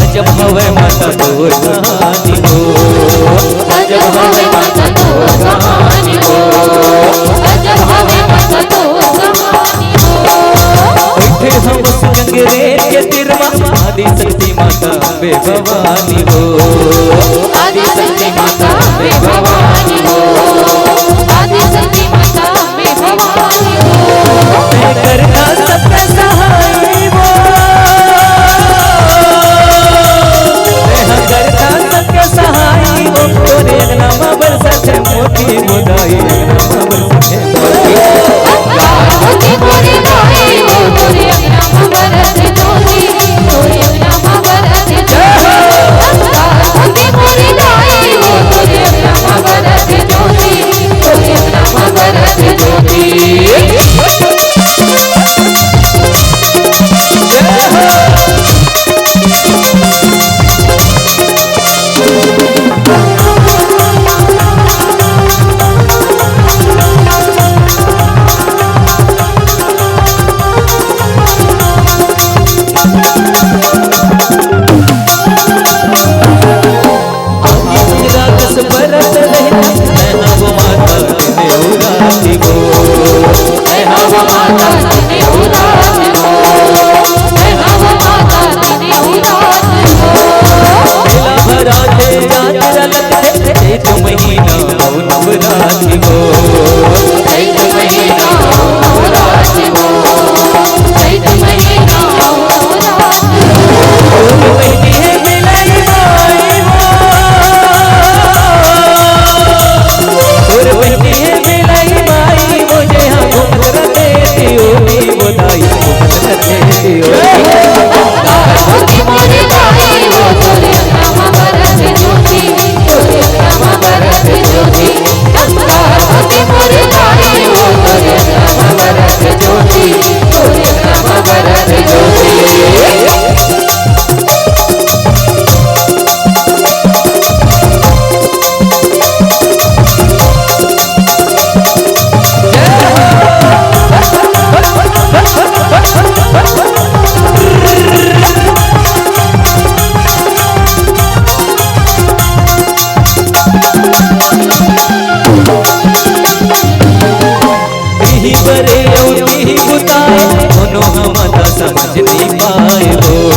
अजब हवे माता तोर कहानी हो, अजब हवे माता तोर कहानी हो, अजब हवे माता तोर कहानी हो। उठे हम संगरे के तिरमा आदि शक्ति माता अम्बे भवानी हो, आदि शक्ति माता अम्बे भवानी हो, आदि शक्ति माता अम्बे भवानी हो। मैं करता सबके सहाय वो, मैं करता सबके सहाय वो, तोरे नाम बरसत है मोती मुदाई, नाम बरसत है मोती मोरे भाई वो, तोरे नाम बरसत ज्योति, तोरे नाम बरसत ज्योति। मोती मोरे भाई वो, तोरे नाम बरसत ज्योति, तोरे नाम बरसत ज्योति। बरे और समझ नहीं पाए हो।